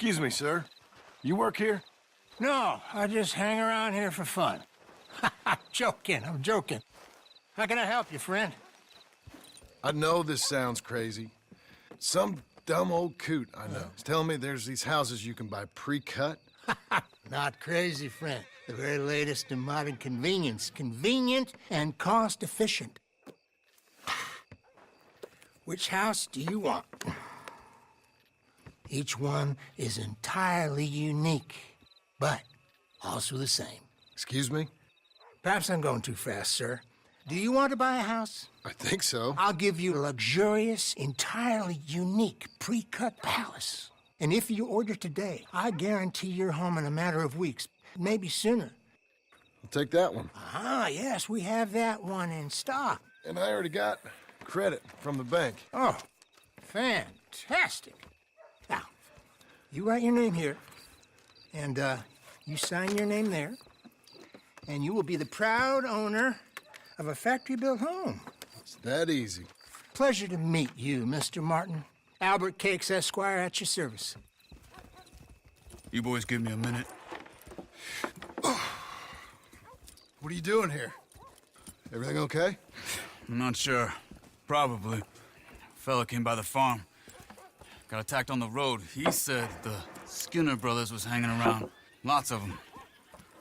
Excuse me, sir. You work here? No, I just hang around here for fun. I'm joking. How can I help you, friend? I know this sounds crazy. Some dumb old coot I know is telling me there's these houses you can buy pre-cut. Not crazy, friend. The very latest in modern convenience. Convenient and cost-efficient. Which house do you want? Each one is entirely unique, but also the same. Excuse me? Perhaps I'm going too fast, sir. Do you want to buy a house? I think so. I'll give you a luxurious, entirely unique pre-cut palace. And if you order today, I guarantee you're home in a matter of weeks, maybe sooner. I'll take that one. Ah, yes, we have that one in stock. And I already got credit from the bank. Oh, fantastic. Now, you write your name here, and you sign your name there, and you will be the proud owner of a factory-built home. It's that easy. Pleasure to meet you, Mr. Martin. Albert Cakes, Esquire, at your service. You boys give me a minute. What are you doing here? Everything okay? I'm not sure. Probably. Fella came by the farm. Got attacked on the road. He said the Skinner brothers was hanging around. Lots of them.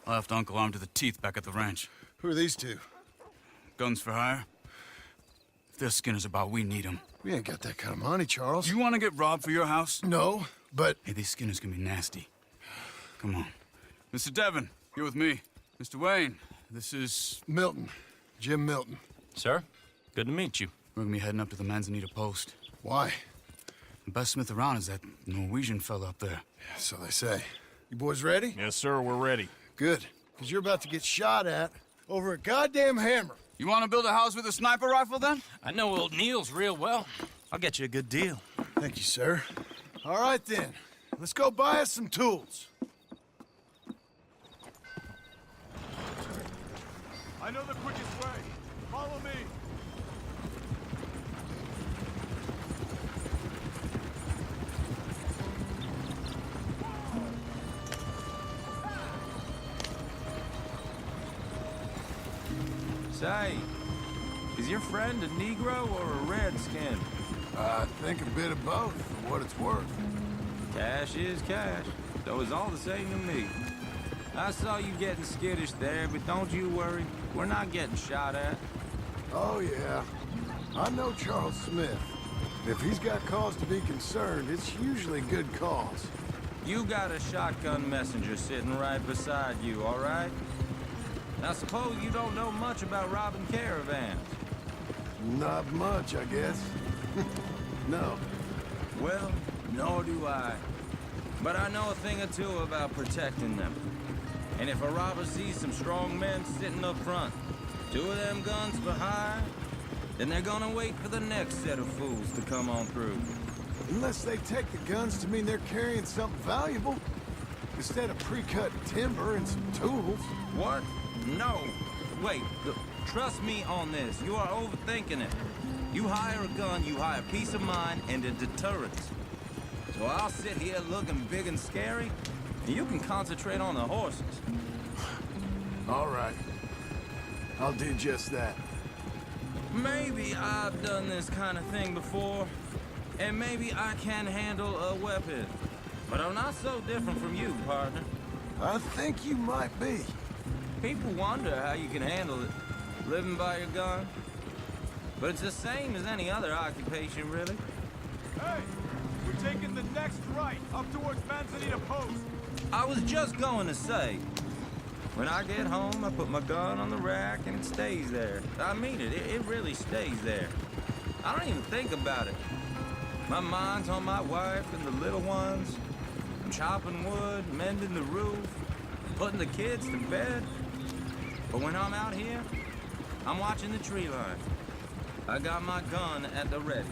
I left Uncle armed to the teeth back at the ranch. Who are these two? Guns for hire? If there's Skinners about, we need them. We ain't got that kind of money, Charles. You want to get robbed for your house? No, but... Hey, these Skinners can be nasty. Come on. Mr. Devon, you're with me. Mr. Wayne, this is... Milton. Jim Milton. Sir, good to meet you. We're gonna be heading up to the Manzanita post. Why? The best smith around is that Norwegian fella up there. Yeah, so they say. You boys ready? Yes, sir, we're ready. Good. Because you're about to get shot at over a goddamn hammer. You want to build a house with a sniper rifle, then? I know old Neil's real well. I'll get you a good deal. Thank you, sir. All right, then. Let's go buy us some tools. I know the quickest way. Follow me. Say, is your friend a Negro or a Redskin? I think a bit of both, for what it's worth. Cash is cash, though it's all the same to me. I saw you getting skittish there, but don't you worry. We're not getting shot at. Oh, yeah. I know Charles Smith. If he's got cause to be concerned, it's usually good cause. You got a shotgun messenger sitting right beside you, all right? Now suppose you don't know much about robbing caravans. Not much, I guess. No. Well, nor do I. But I know a thing or two about protecting them. And if a robber sees some strong men sitting up front, 2 of them guns for hire, then they're gonna wait for the next set of fools to come on through. Unless they take the guns to mean they're carrying something valuable. Instead of pre-cut timber and some tools. What? No. Wait, trust me on this. You are overthinking it. You hire a gun, you hire peace of mind and a deterrence. So I'll sit here looking big and scary, and you can concentrate on the horses. All right. I'll do just that. Maybe I've done this kind of thing before, and maybe I can handle a weapon. But I'm not so different from you, partner. I think you might be. People wonder how you can handle it, living by your gun. But it's the same as any other occupation, really. Hey, we're taking the next right, up towards Manzanita Post. I was just going to say, when I get home, I put my gun on the rack and it stays there. I mean it, it really stays there. I don't even think about it. My mind's on my wife and the little ones. I'm chopping wood, mending the roof, putting the kids to bed. But when I'm out here, I'm watching the tree line. I got my gun at the ready.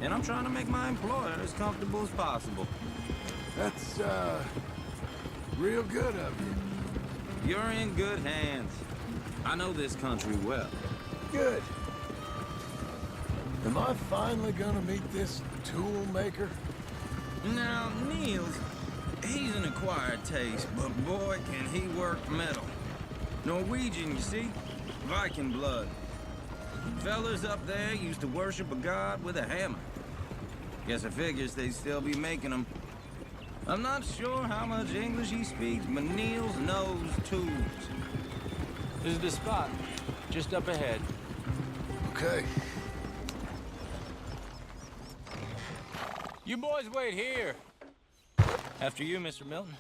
And I'm trying to make my employer as comfortable as possible. That's, real good of you. You're in good hands. I know this country well. Good. Am I finally gonna meet this tool maker? Now, Niels, He's an acquired taste, but boy, can he work metal. Norwegian, you see? Viking blood. Fellas up there used to worship a god with a hammer. Guess I figures they'd still be making them. I'm not sure how much English he speaks, but Niels knows tools. This is the spot. Just up ahead. Okay. You boys wait here. After you, Mr. Milton.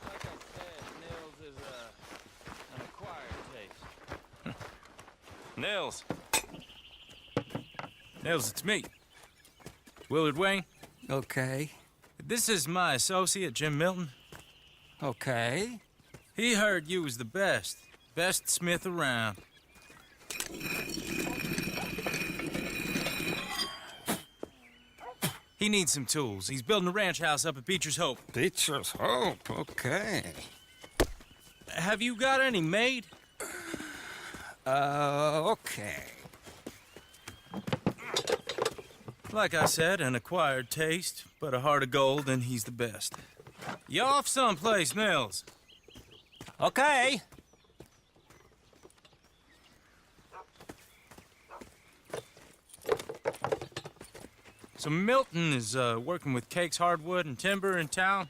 Like I said, Nils is an acquired taste. Nils. Nils, it's me. Willard Wayne. Okay. This is my associate, Jim Milton. Okay. He heard you was the best. Best smith around. He needs some tools. He's building a ranch house up at Beecher's Hope. Beecher's Hope, okay. Have you got any made? Okay. Like I said, an acquired taste, but a heart of gold, and he's the best. You off someplace, Nils? Okay. So Milton is working with Cakes Hardwood and Timber in town.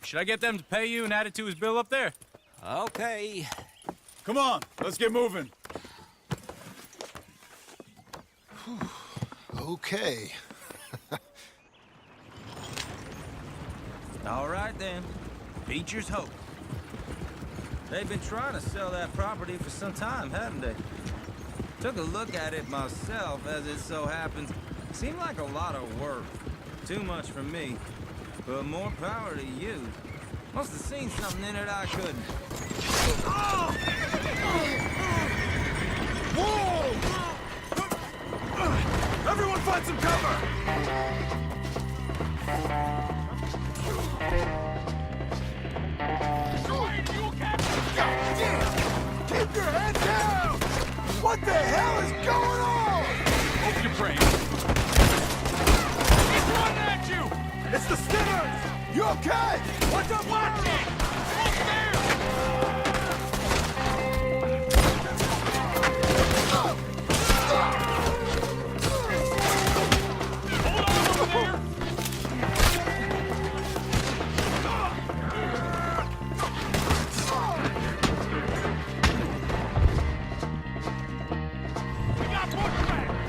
Should I get them to pay you and add it to his bill up there? Okay. Come on, let's get moving. Okay. All right, then. Beecher's Hope. They've been trying to sell that property for some time, haven't they? Took a look at it myself, as it so happens. Seemed like a lot of work. Too much for me. But more power to you. Must have seen something in it I couldn't. Whoa! Everyone find some cover! Keep your head down! What the hell is going on? Hope you're praying. He's running at you! It's the Skinners! You okay? What's up, watch it! Up there! Hold on over there! We got bushwhacked!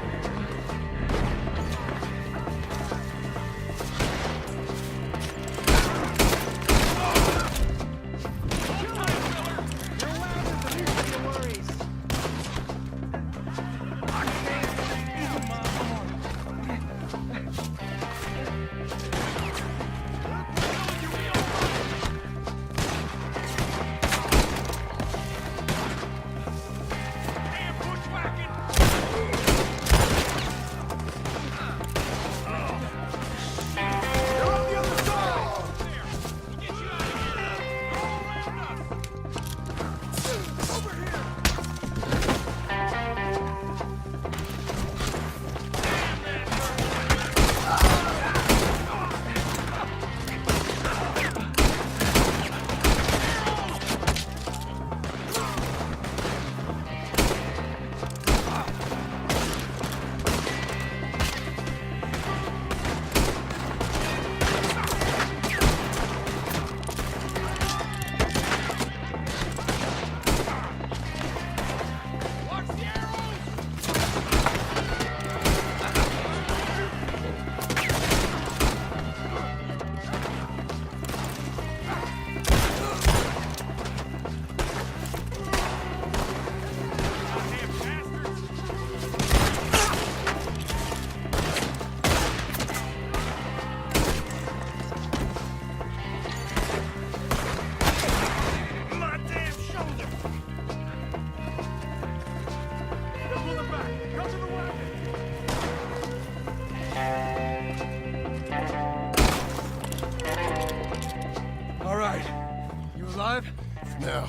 Now,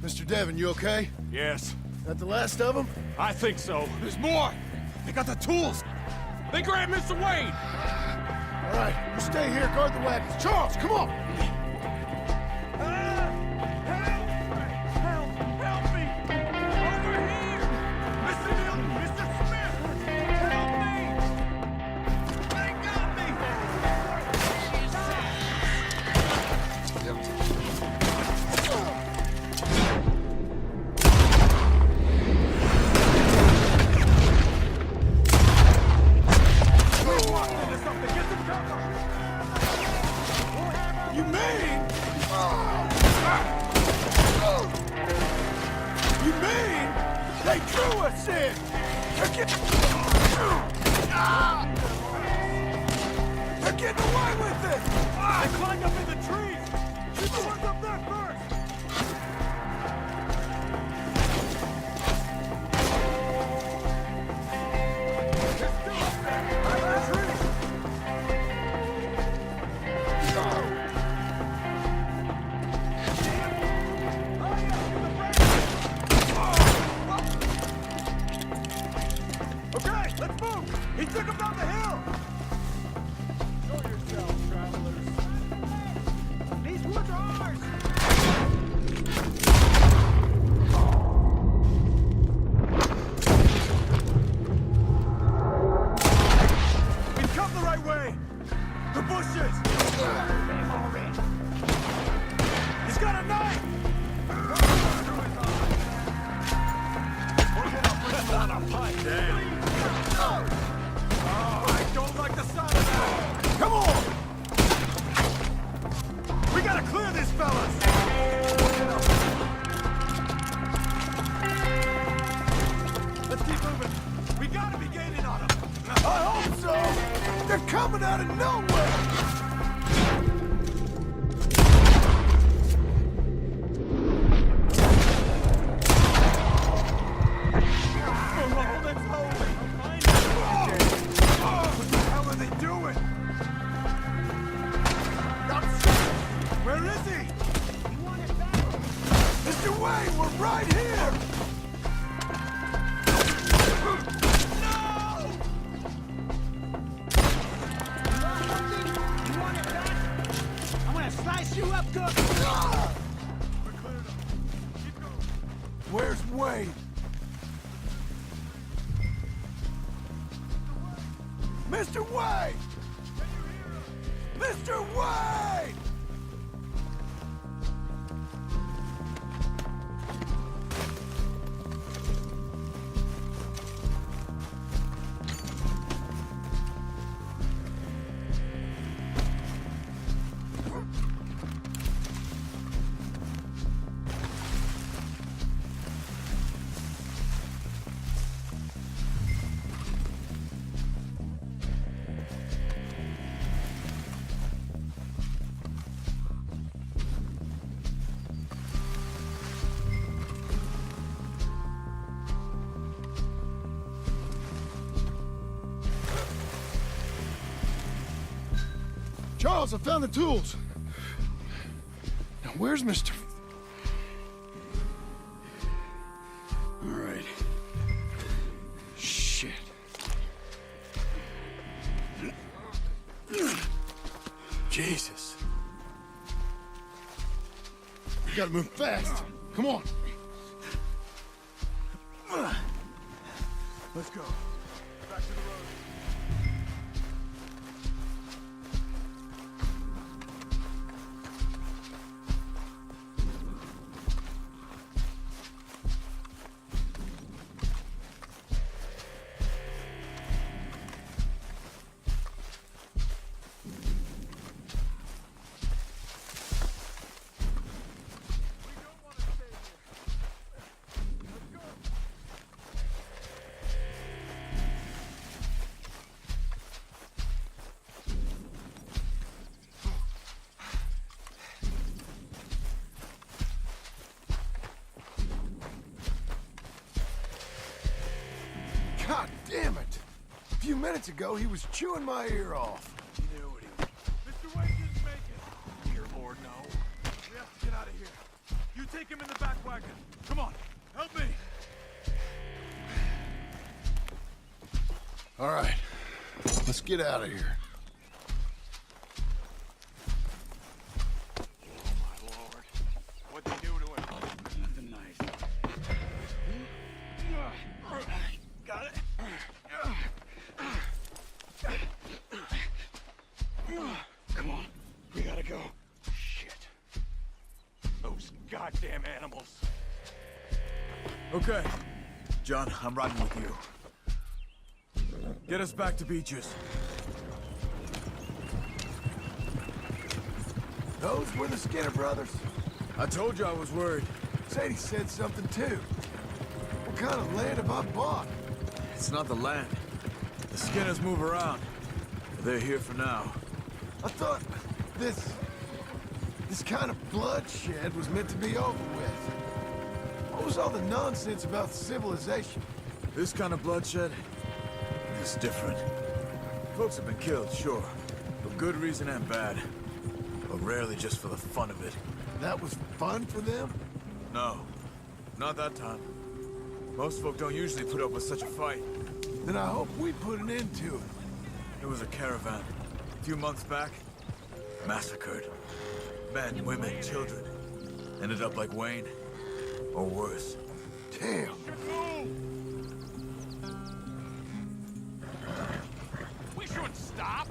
Mr. Devon, you okay? Yes, That the last of them? I think so. There's more! They got the tools! They grabbed Mr. Wade! All right, you stay here, guard the wagons. Charles, come on! Help me! Over here! Mr. Milton! Mr. Smith! Help me! They got me! You mean? You mean they drew us in? They're getting away with it! They climbed up in the trees! Shoot the ones up there first! They're still up there! Behind the trees! Okay, let's move! He took him down the hill! Show yourselves, travelers. These woods are ours! We've come the right way! The bushes! He's got a knife! On a pipe. Damn. Oh, I don't like the sound of that. Come on! We gotta clear these fellas! Let's keep moving. We gotta be gaining on them. I hope so! They're coming out of nowhere! Where is he? You want it back? Mr. Wayne, we're right here! No! You want it back? I'm gonna slice you up good! We're cleared up. Keep going. Where's Wayne? Mr. Wayne! Can you hear him? Mr. Wayne! Charles, I found the tools. Now, where's Mr. All right. Shit. Jesus. We gotta move fast. Come on. Let's go. Back to the road. God damn it! A few minutes ago, he was chewing my ear off. He knew what he was. Mr. Wade didn't make it. Dear Lord, no. We have to get out of here. You take him in the back wagon. Come on, help me. All right. Let's get out of here. Oh, my lord. What'd they do to him? Nothing nice. Got it. Come on. We gotta go. Shit. Those goddamn animals. Okay. John, I'm riding with you. Get us back to Beaches. Those were the Skinner brothers. I told you I was worried. Sadie said something too. What kind of land have I bought? It's not the land. The Skinners move around. They're here for now. I thought this kind of bloodshed was meant to be over with. What was all the nonsense about civilization? This kind of bloodshed is different. Folks have been killed, sure. For good reason and bad. But rarely just for the fun of it. That was fun for them? No. Not that time. Most folk don't usually put up with such a fight. Then I hope we put an end to it. It was a caravan. A few months back. Massacred. Men, women, children. Ended up like Wayne. Or worse. Damn. We should stop.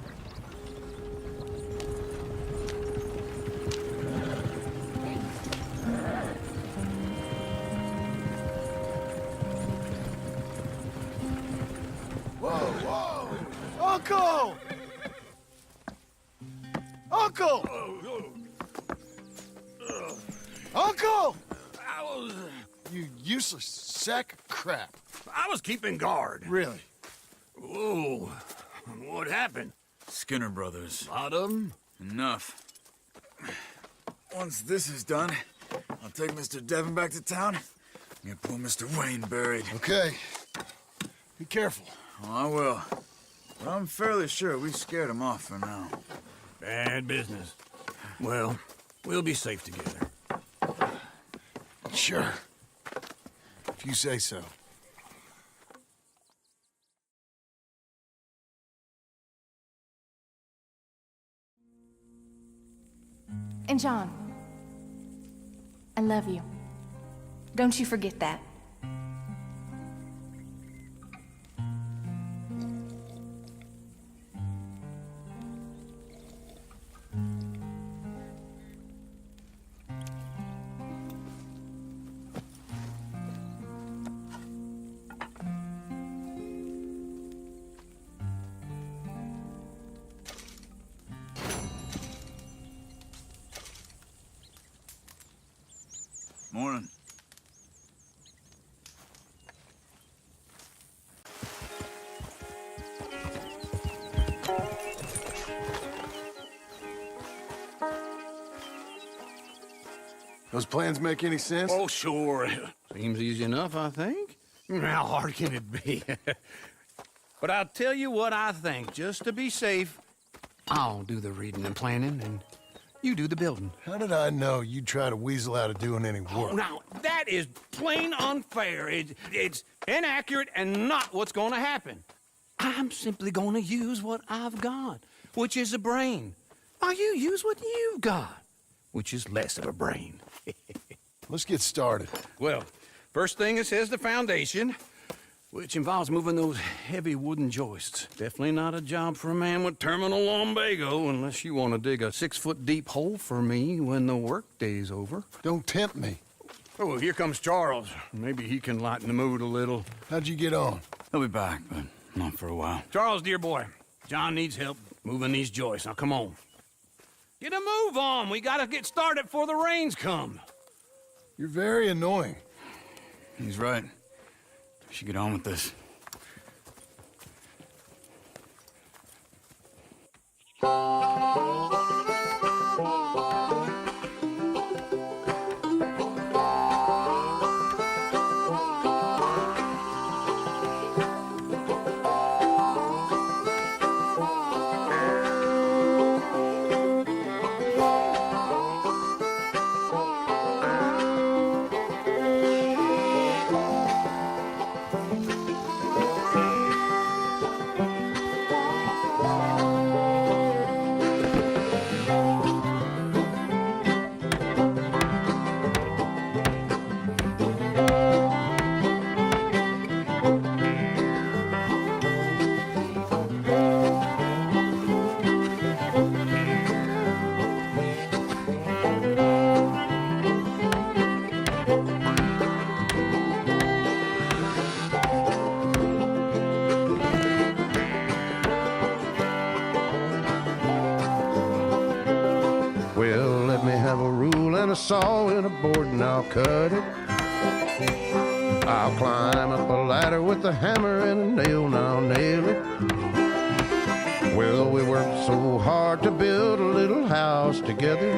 Whoa, whoa! Uncle! Uncle! Uncle! You useless sack of crap. I was keeping guard. Really? Whoa. What happened? Skinner brothers. Lot of them? Enough. Once this is done, I'll take Mr. Devon back to town and get poor Mr. Wayne buried. Okay. Be careful. Oh, I will. But I'm fairly sure we scared him off for now. Bad business. Well, we'll be safe together. Sure. If you say so. And John, I love you. Don't you forget that. Morning. Those plans make any sense? Oh, sure. Seems easy enough, I think. How hard can it be? But I'll tell you what I think, just to be safe. I'll do the reading and planning, and you do the building. How did I know you'd try to weasel out of doing any Oh, work? now, that is plain unfair. It's inaccurate and not what's going to happen. I'm simply going to use what I've got, which is a brain. While you use what you've got, which is less of a brain. Let's get started. Well, first thing it says the foundation, which involves moving those heavy wooden joists. Definitely not a job for a man with terminal lumbago unless you want to dig a 6-foot deep hole for me when the workday's over. Don't tempt me. Oh, here comes Charles. Maybe he can lighten the mood a little. How'd you get on? He'll be back, but not for a while. Charles, dear boy, John needs help moving these joists. Now, come on. Get a move on. We gotta get started before the rains come. You're very annoying. He's right. We should get on with this. a saw and a board and I'll cut it. I'll climb up a ladder with a hammer and a nail and I'll nail it. Well, we worked so hard to build a little house together.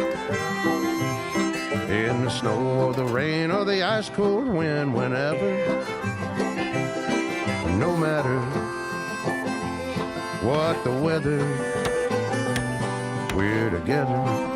In the snow or the rain or the ice cold wind, whenever. No matter what the weather, we're together.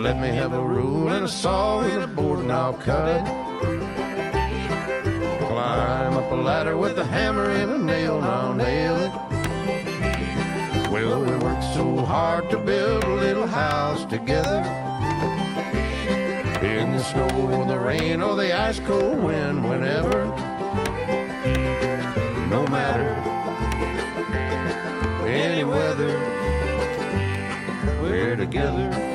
Let me have a rule and a saw and a board and I'll cut. Climb up a ladder with a hammer and a nail and I'll nail it. Well, we worked so hard to build a little house together. In the snow or the rain or the ice cold wind, whenever. No matter any weather, we're together.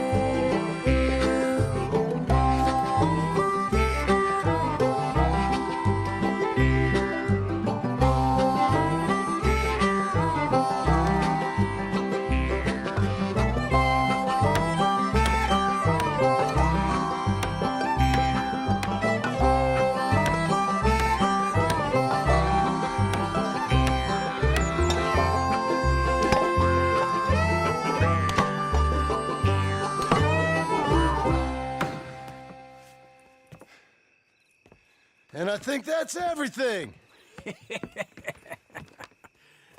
And I think that's everything.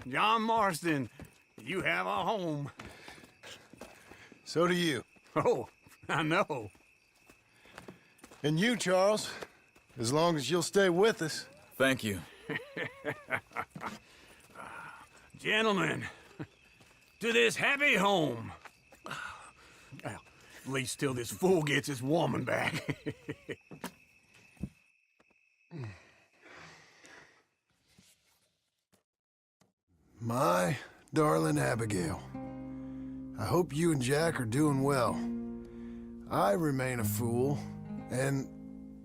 John Marston, you have a home. So do you. Oh, I know. And you, Charles, as long as you'll stay with us. Thank you. Gentlemen, to this happy home. Well, at least till this fool gets his woman back. My darling Abigail, I hope you and Jack are doing well. I remain a fool, and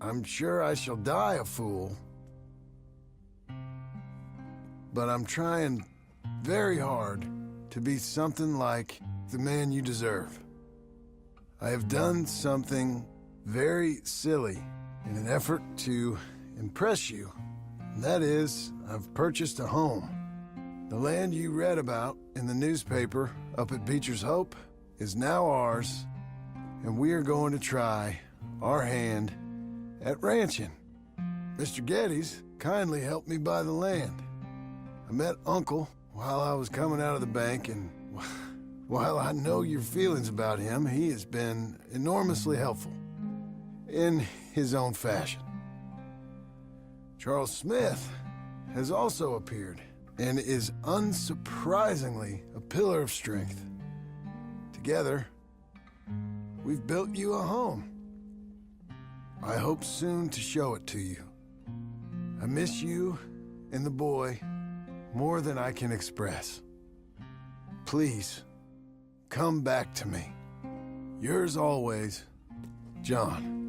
I'm sure I shall die a fool. But I'm trying very hard to be something like the man you deserve. I have done something very silly in an effort to impress you. And that is, I've purchased a home. The land you read about in the newspaper up at Beecher's Hope is now ours, and we are going to try our hand at ranching. Mr. Geddes kindly helped me buy the land. I met Uncle while I was coming out of the bank, and while I know your feelings about him, he has been enormously helpful in his own fashion. Charles Smith has also appeared and is unsurprisingly a pillar of strength. Together, we've built you a home. I hope soon to show it to you. I miss you and the boy more than I can express. Please, come back to me. Yours always, John.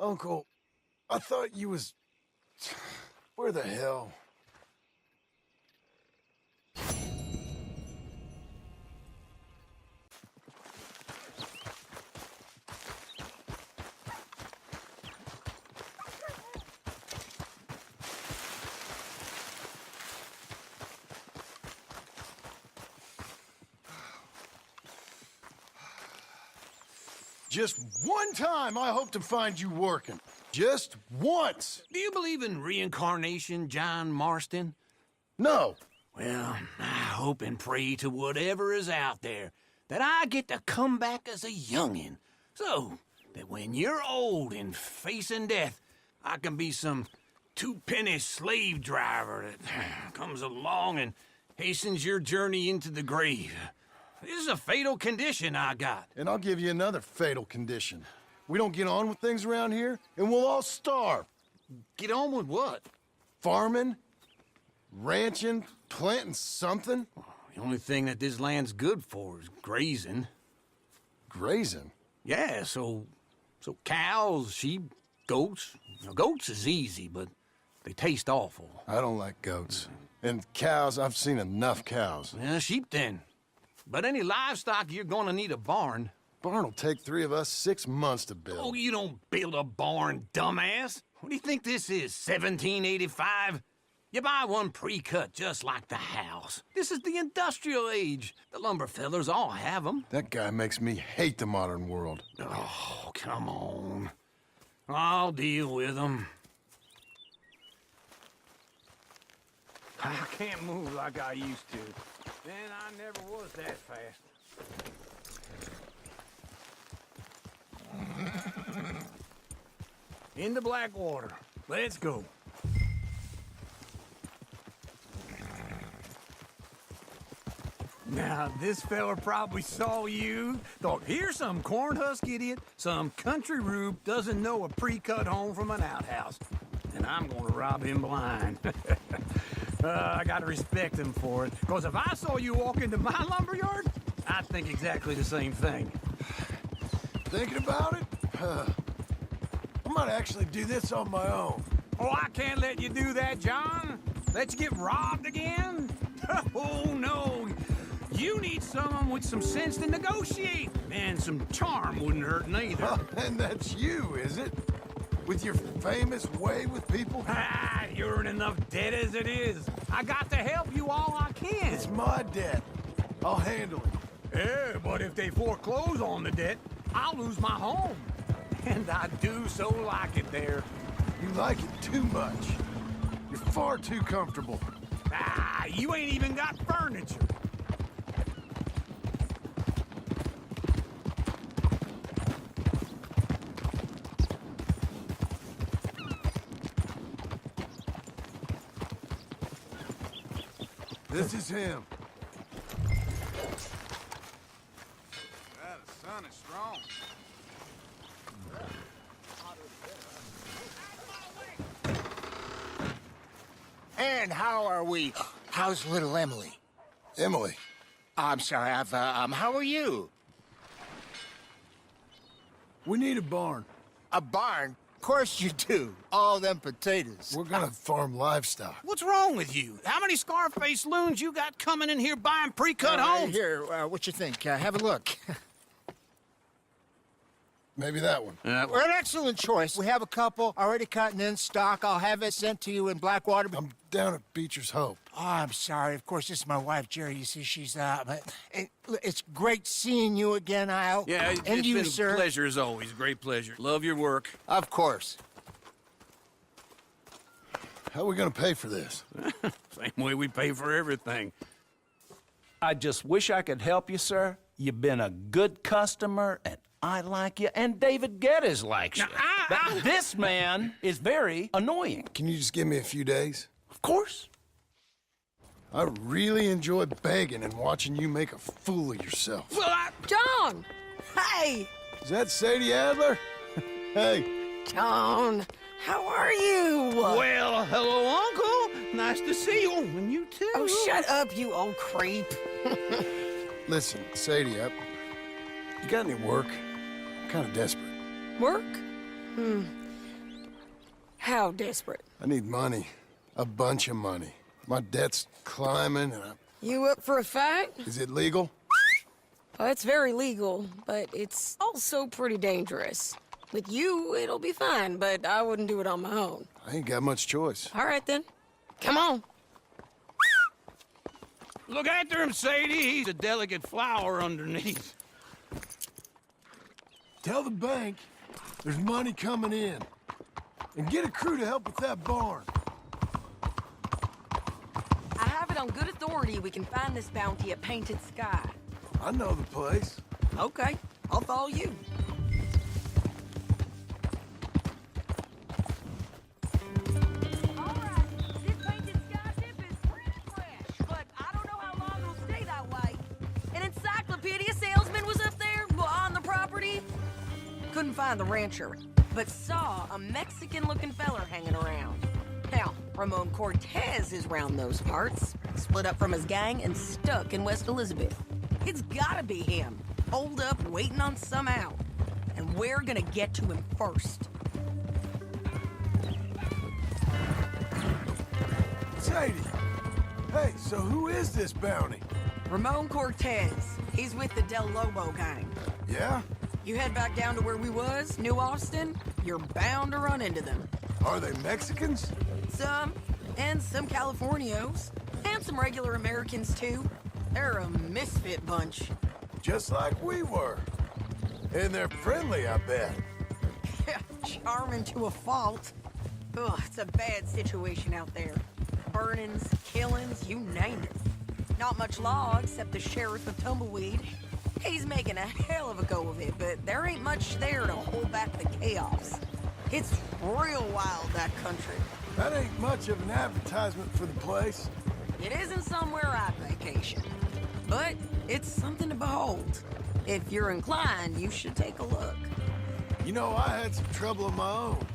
Uncle, I thought you was... Where the hell? Just one time I hope to find you working. Just once. Do you believe in reincarnation, John Marston? No. Well, I hope and pray to whatever is out there that I get to come back as a youngin', so that when you're old and facing death, I can be some two-penny slave driver that comes along and hastens your journey into the grave. This is a fatal condition I got. And I'll give you another fatal condition. We don't get on with things around here, and we'll all starve. Get on with what? Farming, ranching, planting something. The only thing that this land's good for is grazing. Grazing? Yeah, so cows, sheep, goats. Now, goats is easy, but they taste awful. I don't like goats. And cows, I've seen enough cows. Yeah, sheep then. But any livestock, you're gonna need a barn. Barn will take 3 of us 6 months to build. Oh, you don't build a barn, dumbass. What do you think this is, 1785? You buy one pre-cut just like the house. This is the industrial age. The lumber fellers all have them. That guy makes me hate the modern world. Oh, come on. I'll deal with them. I can't move like I used to. Man, I never was that fast. Into Blackwater. Let's go. Now, this fella probably saw you, thought, here's some cornhusk idiot, some country rube doesn't know a pre-cut home from an outhouse. And I'm gonna rob him blind. I gotta respect him for it, because if I saw you walk into my lumberyard, I'd think exactly the same thing. Thinking about it? I might actually do this on my own. Oh, I can't let you do that, John. Let you get robbed again? Oh, no. You need someone with some sense to negotiate. And some charm wouldn't hurt neither. And that's you, is it? With your famous way with people? Ah, you're in enough debt as it is. I got to help you all I can. It's my debt. I'll handle it. Yeah, but if they foreclose on the debt, I'll lose my home. And I do so like it there. You like it too much. You're far too comfortable. Ah, you ain't even got furniture. This is him. Yeah, the sun is strong. And how are we? How's little Emily? Emily. I'm sorry, how are you? We need a barn. A barn? Of course you do. All them potatoes. We're gonna farm livestock. What's wrong with you? How many Scarface loons you got coming in here buying pre-cut homes? Here, what you think? Have a look. Maybe that one. We're an excellent choice. We have a couple already cut and in stock. I'll have it sent to you in Blackwater. I'm down at Beecher's Hope. Oh, I'm sorry. Of course, this is my wife, Jerry. You see, she's it's great seeing you again, Al. Yeah, and it's you, been sir. a pleasure as always. Great pleasure. Love your work. Of course. How are we gonna pay for this? Same way we pay for everything. I just wish I could help you, sir. You've been a good customer, and I like you, and David Geddes likes you. But this man is very annoying. Can you just give me a few days? Of course. I really enjoy begging and watching you make a fool of yourself. John! Hey! Is that Sadie Adler? Hey. John, how are you? Well, hello, Uncle. Nice to see you. And you too. Oh, shut up, you old creep. Listen, Sadie, you got any work? I'm kind of desperate. Work? How desperate? I need money. A bunch of money. My debt's climbing and You up for a fight? Is it legal? Well, it's very legal, but it's also pretty dangerous. With you, it'll be fine, but I wouldn't do it on my own. I ain't got much choice. All right, then. Come on. Look after him, Sadie. He's a delicate flower underneath. Tell the bank there's money coming in. And get a crew to help with that barn. I have it on good authority we can find this bounty at Painted Sky. I know the place. Okay, I'll follow you. Couldn't find the rancher, but saw a Mexican-looking feller hanging around. Now, Ramon Cortez is round those parts, split up from his gang and stuck in West Elizabeth. It's gotta be him, holed up waiting on some out. And we're gonna get to him first. Sadie! Hey, so who is this bounty? Ramon Cortez. He's with the Del Lobo gang. Yeah? You head back down to where we was, New Austin, you're bound to run into them. Are they Mexicans? Some, and some Californios, and some regular Americans too. They're a misfit bunch. Just like we were. And they're friendly, I bet. Charming to a fault. Ugh, it's a bad situation out there. Burnings, killings, you name it. Not much law except the sheriff of Tumbleweed. He's making a hell of a go of it, but there ain't much there to hold back the chaos. It's real wild, that country. That ain't much of an advertisement for the place. It isn't somewhere I'd vacation, but it's something to behold. If you're inclined, you should take a look. You know, I had some trouble of my own.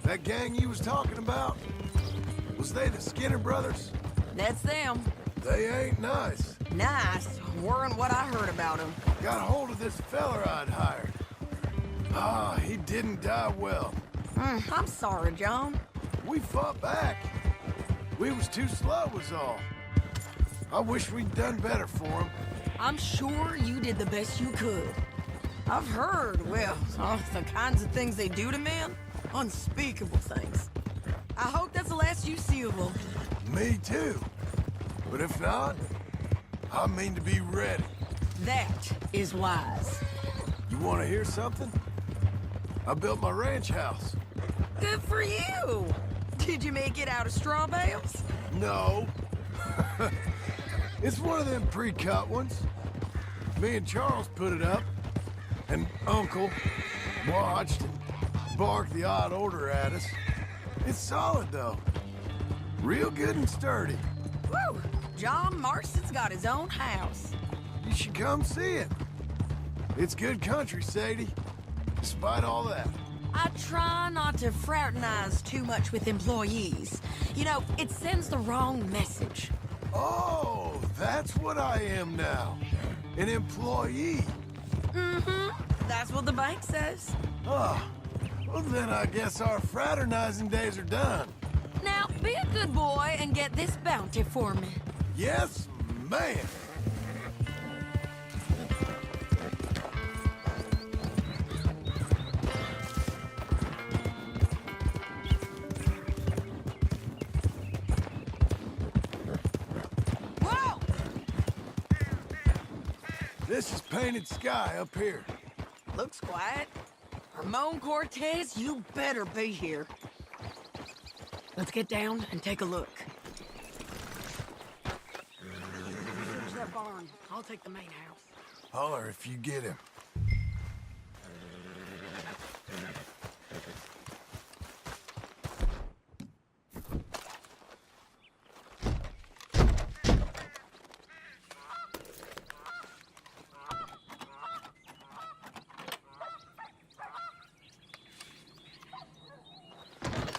That gang you was talking about, was they the Skinner brothers? That's them. They ain't nice. Nice weren't what I heard about them. Got hold of this feller I'd hired. Ah, he didn't die well. I'm sorry, John. We fought back. We was too slow was all. I wish we'd done better for him. I'm sure you did the best you could. I've heard, well, the kinds of things they do to men. Unspeakable things. I hope that's the last you see of them. Me too. But if not, I mean to be ready. That is wise. You want to hear something? I built my ranch house. Good for you. Did you make it out of straw bales? No. It's one of them pre-cut ones. Me and Charles put it up, and Uncle watched and barked the odd order at us. It's solid, though. Real good and sturdy. Woo! John Marston's got his own house. You should come see it. It's good country, Sadie. Despite all that. I try not to fraternize too much with employees. You know, it sends the wrong message. Oh, that's what I am now. An employee. Mm-hmm. That's what the bank says. Oh, well then I guess our fraternizing days are done. Now, be a good boy and get this bounty for me. Yes, ma'am. Whoa! This is Painted Sky up here. Looks quiet. Ramon Cortez, you better be here. Let's get down and take a look. There's that barn. I'll take the main house. Holler if you get him.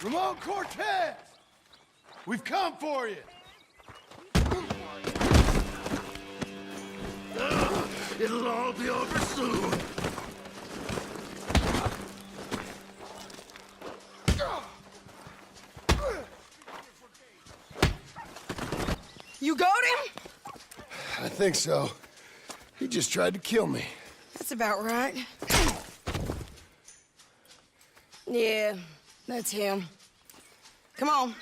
Ramon Cortez! We've come for you! It'll all be over soon. think so. He just tried to kill me. That's about right. Yeah, that's him. Come on.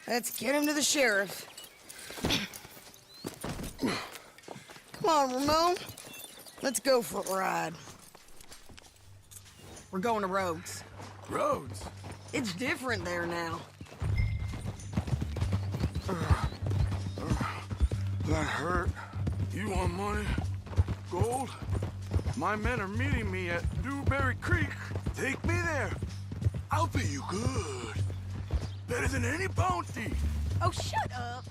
Let's get him to the sheriff. Come on, Ramon. Let's go for a ride. We're going to Rhodes. Rhodes? It's different there now. That hurt. You want money? Gold? My men are meeting me at Dewberry Creek. Take me there. I'll pay you good. Better than any bounty. Oh, shut up.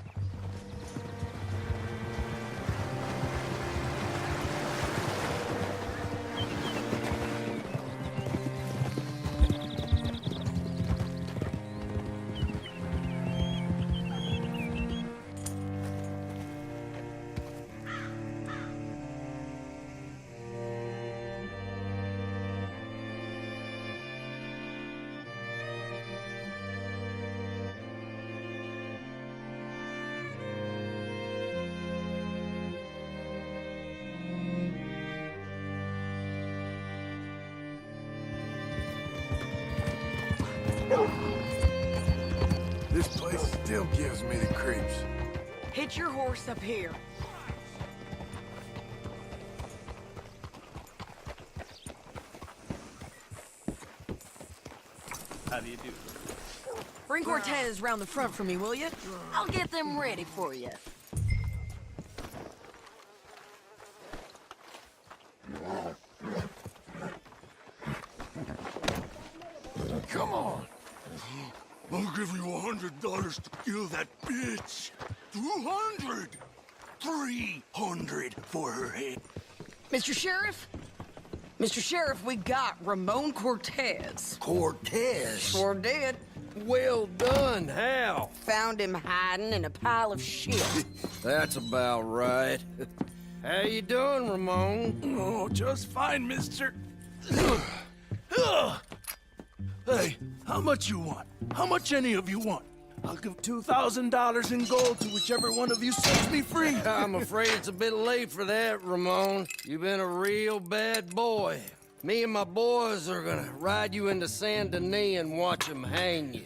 This place still gives me the creeps. Hitch your horse up here. How do you do? Bring Cortez round the front for me, will you? I'll get them ready for you. Come on. I'll give you $100 to kill that bitch. 200. 300 for her head. Mr. Sheriff? Mr. Sheriff, we got Ramon Cortez. Cortez? Sure did. Well done, Hal. Found him hiding in a pile of shit. That's about right. How you doing, Ramon? Oh, just fine, mister. Hey, how much you want? How much any of you want? I'll give $2,000 in gold to whichever one of you sets me free. I'm afraid it's a bit late for that, Ramon. You've been a real bad boy. Me and my boys are gonna ride you into Saint Denis and watch them hang you.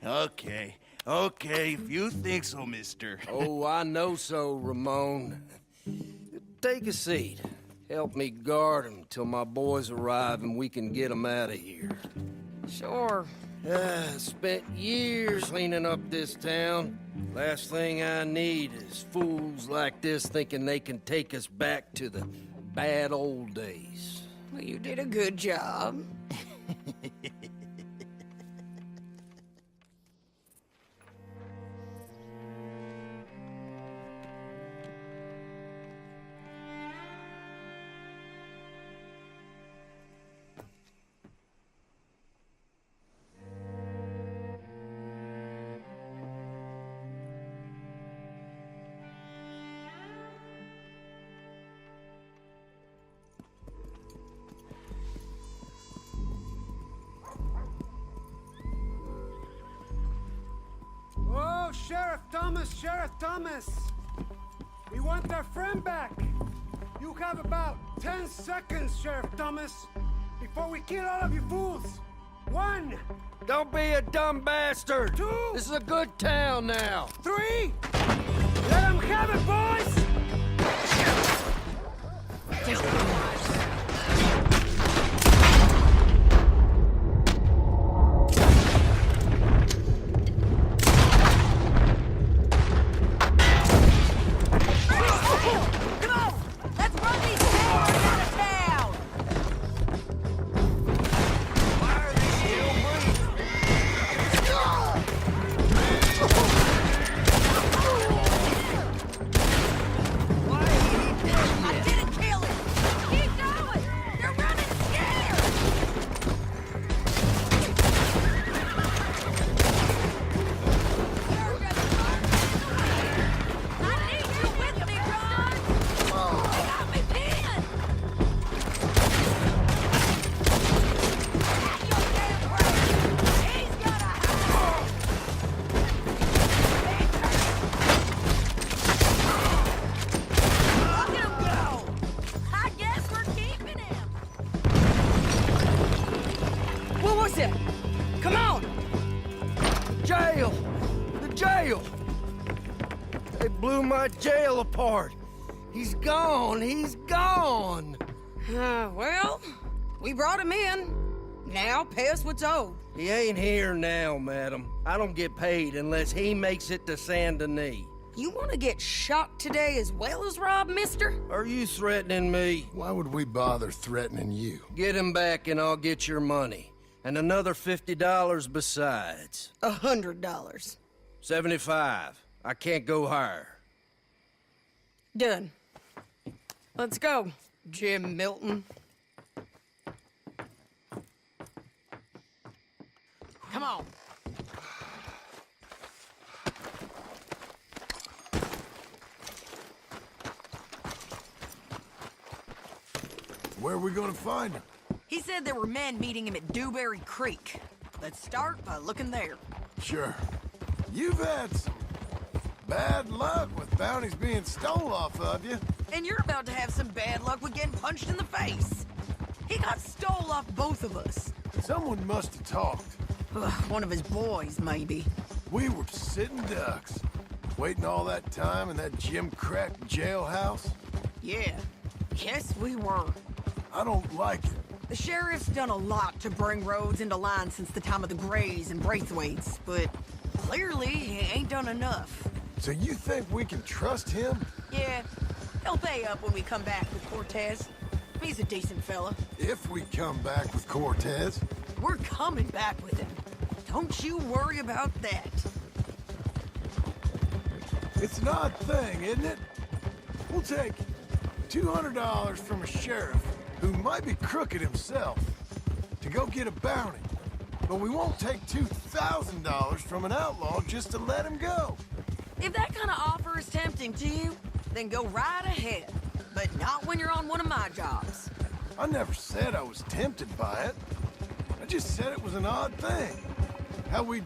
Okay, if you think so, mister. Oh, I know so, Ramon. Take a seat. Help me guard him till my boys arrive and we can get them out of here. Sure. Spent years cleaning up this town. Last thing I need is fools like this thinking they can take us back to the bad old days. Well, you did a good job. Oh, Sheriff Thomas! We want our friend back! You have about 10 seconds, Sheriff Thomas, before we kill all of you fools! 1! Don't be a dumb bastard! 2! This is a good town now! 3! Let them have it, boys! my jail apart. He's gone. He's gone. Well, we brought him in. Now pay us what's owed. He ain't here now, madam. I don't get paid unless he makes it to Saint Denis. You want to get shot today as well as rob, mister? Are you threatening me? Why would we bother threatening you? Get him back and I'll get your money. And another $50 besides. $100. 75. I can't go higher. Done. Let's go, Jim Milton. Come on. Where are we gonna find him? He said there were men meeting him at Dewberry Creek. Let's start by looking there. Sure. You've had some bad luck with bounties being stole off of you. And you're about to have some bad luck with getting punched in the face. He got stole off both of us. Someone must have talked. One of his boys, maybe. We were sitting ducks, waiting all that time in that gim-crack jailhouse. Yeah, yes we were. I don't like it. The sheriff's done a lot to bring roads into line since the time of the Grays and Braithwaites, but clearly he ain't done enough. So you think we can trust him? Yeah, he'll pay up when we come back with Cortez. He's a decent fella. If we come back with Cortez. We're coming back with him. Don't you worry about that. It's an odd thing, isn't it? We'll take $200 from a sheriff who might be crooked himself to go get a bounty. But we won't take $2,000 from an outlaw just to let him go. If that kind of offer is tempting to you, then go right ahead. But not when you're on one of my jobs. I never said I was tempted by it. I just said it was an odd thing. How we'd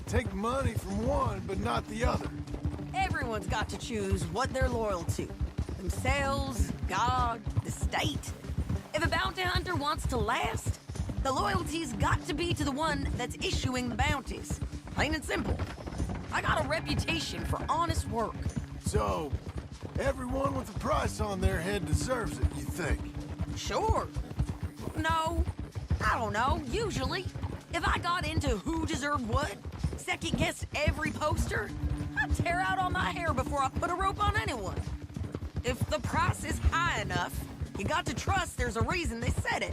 take money from one, but not the other. Everyone's got to choose what they're loyal to. Themselves, God, the state. If a bounty hunter wants to last, the loyalty's got to be to the one that's issuing the bounties. Plain and simple. I got a reputation for honest work. So, everyone with a price on their head deserves it, you think? Sure. No, I don't know, usually. If I got into who deserved what, second-guessed every poster, I'd tear out all my hair before I put a rope on anyone. If the price is high enough, you got to trust there's a reason they said it.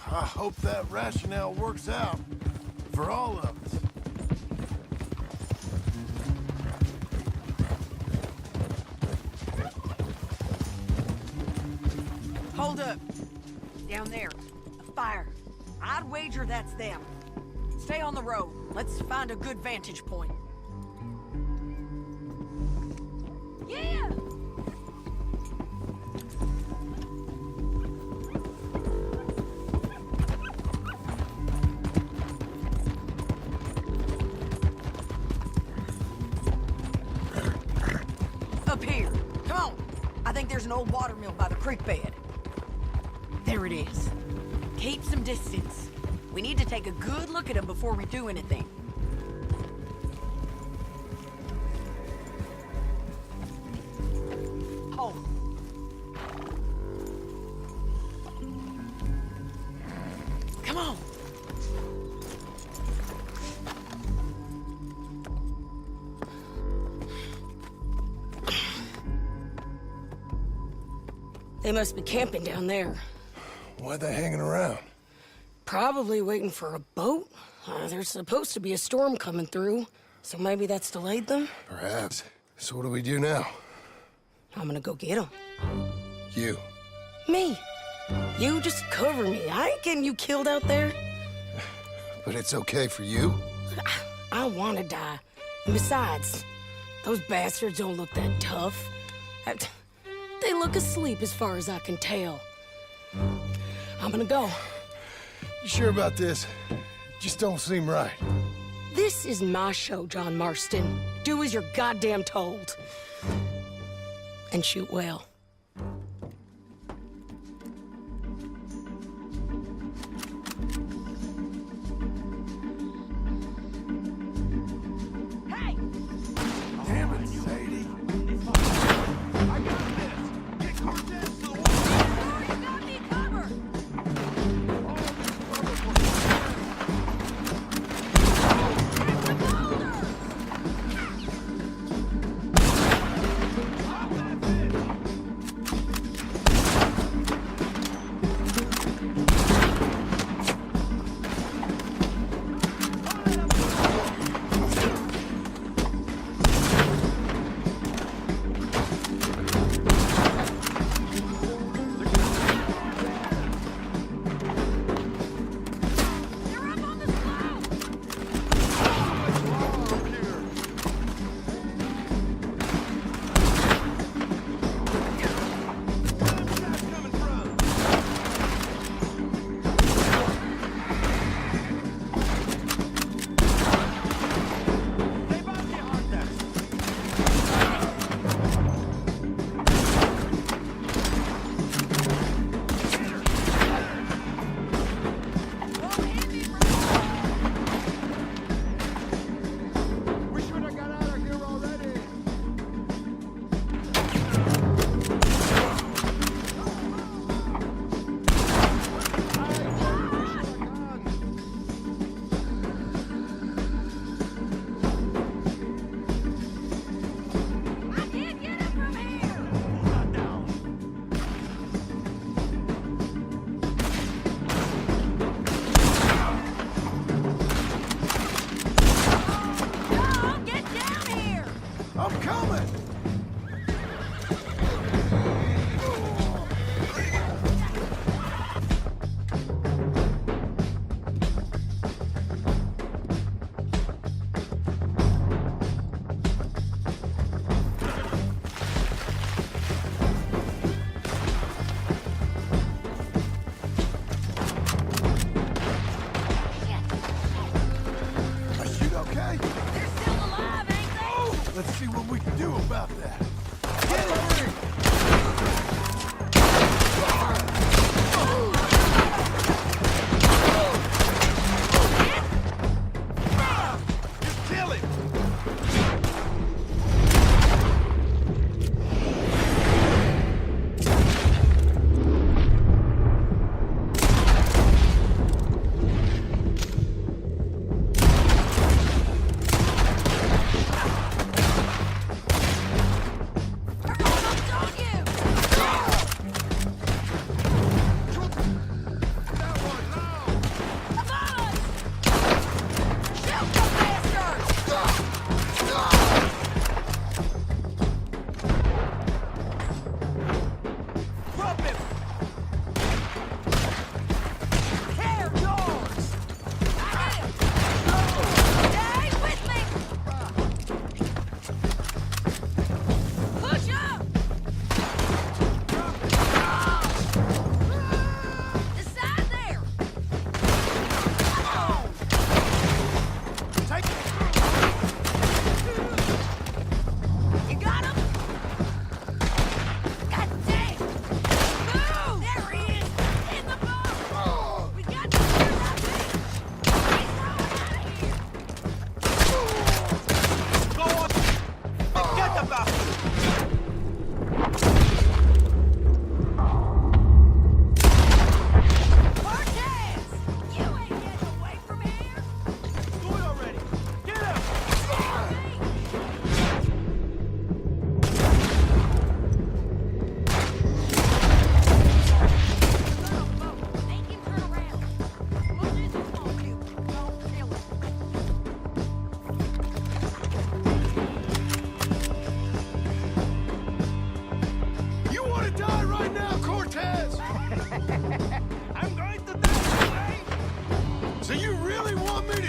I hope that rationale works out for all of us. Hold up. Down there. A fire. I'd wager that's them. Stay on the road. Let's find a good vantage point. Yeah! Up here. Come on. I think there's an old water mill by the creek bed. There it is. Keep some distance. We need to take a good look at him before we do anything. Hold. Come on. They must be camping down there. Why are they hanging around? Probably waiting for a boat. There's supposed to be a storm coming through, so maybe that's delayed them? Perhaps. So what do we do now? I'm gonna go get them. You. Me. You just cover me. I ain't getting you killed out there. But it's okay for you? I don't want to die. And besides, those bastards don't look that tough. They look asleep as far as I can tell. I'm gonna go. You sure about this? Just don't seem right. This is my show, John Marston. Do as you're goddamn told. And shoot well. Hey! Damn it, Sadie.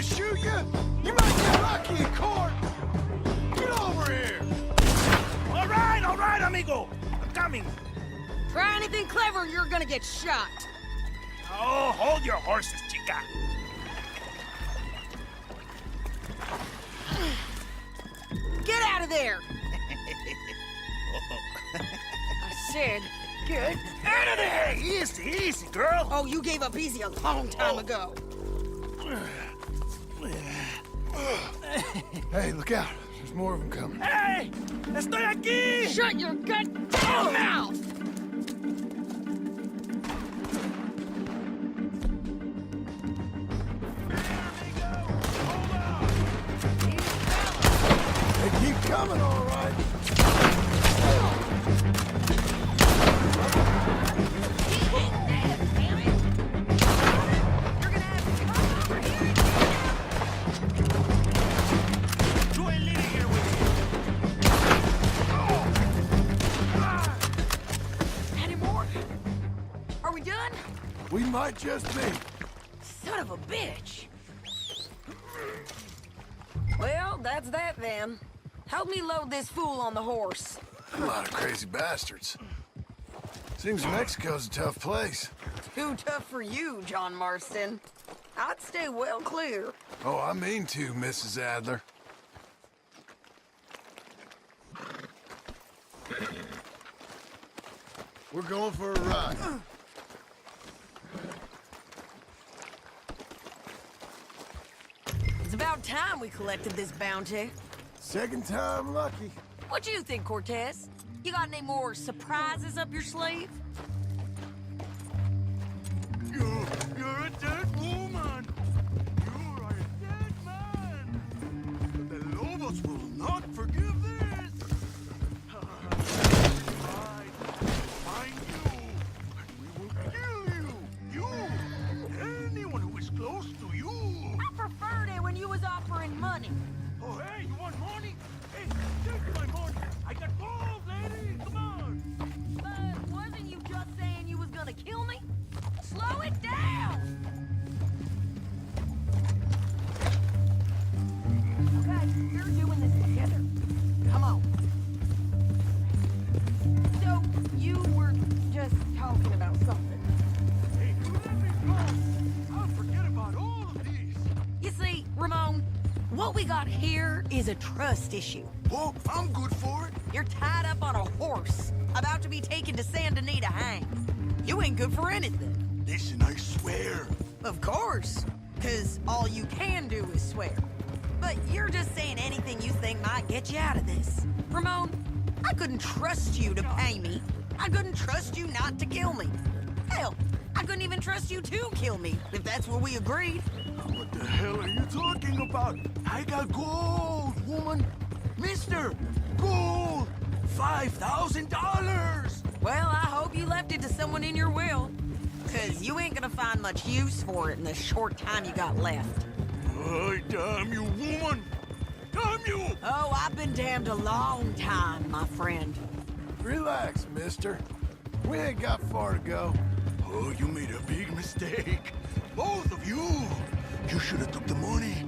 to shoot you? You might get lucky in court. Get over here. All right, amigo. I'm coming. Try anything clever, you're gonna get shot. Oh, hold your horses, chica. Get out of there! I said, get Out of there! Easy, girl. Oh, you gave up easy a long time ago. Hey, look out. There's more of them coming. Hey! Estoy aquí! Shut your goddamn mouth! They keep coming, all right. Any more? Are we done? We might just be. Son of a bitch. Well, that's that then. Help me load this fool on the horse. A lot of crazy bastards. Seems Mexico's a tough place. Too tough for you, John Marston. I'd stay well clear. Oh, I mean to, Mrs. Adler. We're going for a ride. It's about time we collected this bounty. Second time lucky. What do you think, Cortez? You got any more surprises up your sleeve? You're a dead woman. You are a dead man. The Lobos will not forgive this. Find you, and we will kill you. You, anyone who is close to you. I preferred it when you was offering money. Oh, hey, you want money? Hey, take my money. I got gold, lady. Come on. But wasn't you just saying you was gonna kill me? Slow it down! Okay, we're doing this together. Come on. So, you were just talking about something. Hey, you let me go. I'll forget about all of these. You see, Ramon, what we got here is a trust issue. Oh, I'm good for it. You're tied up on a horse, about to be taken to Saint Denis to hang. You ain't good for anything. Listen, I swear. Of course, because all you can do is swear. But you're just saying anything you think might get you out of this. Ramon, I couldn't trust you to pay me. I couldn't trust you not to kill me. Hell, I couldn't even trust you to kill me, if that's what we agreed. What the hell are you talking about? I got gold, woman. Mister, gold. $5,000. Well, I hope you left it to someone in your will. Because you ain't gonna find much use for it in the short time you got left. Oh, damn you, woman! Damn you! Oh, I've been damned a long time, my friend. Relax, mister. We ain't got far to go. Oh, you made a big mistake. Both of you. You should have took the money.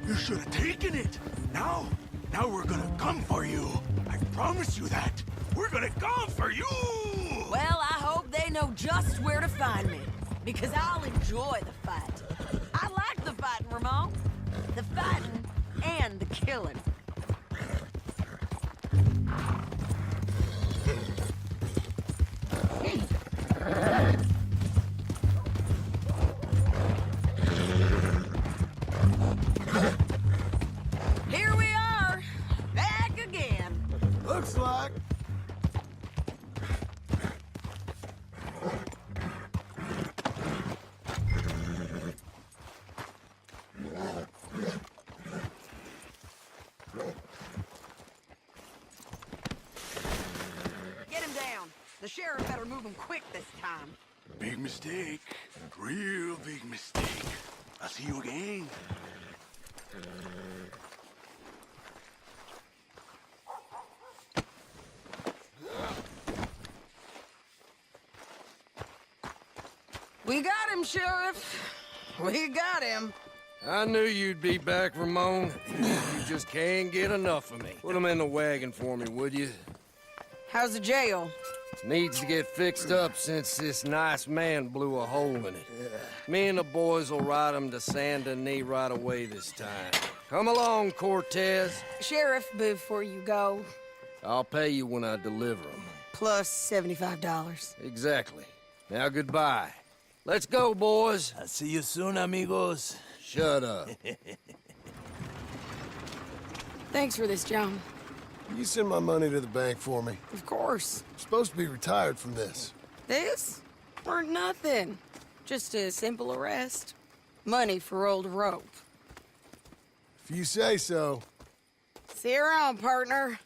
You should have taken it. Now we're gonna come for you. I promise you that. We're gonna come for you! Well, I hope they know just where to find me. Because I'll enjoy the fight. I like the fighting, Ramon. The fighting and the killing. Here we are, back again. Looks like. Get him down. The sheriff better move him quick this time. Big mistake. Real big mistake. I'll see you again. We got him, Sheriff. We got him. I knew you'd be back, Ramon. You just can't get enough of me. Put him in the wagon for me, would you? How's the jail? Needs to get fixed up since this nice man blew a hole in it. Me and the boys will ride him to Saint Denis right away this time. Come along, Cortez. Sheriff, before you go, I'll pay you when I deliver him. plus $75. Exactly. Now goodbye. Let's go, boys. I'll see you soon, amigos. Shut up. Thanks for this, John. You send my money to the bank for me. Of course. I'm supposed to be retired from this. This? Weren't nothing. Just a simple arrest. Money for old rope. If you say so. See you around, partner.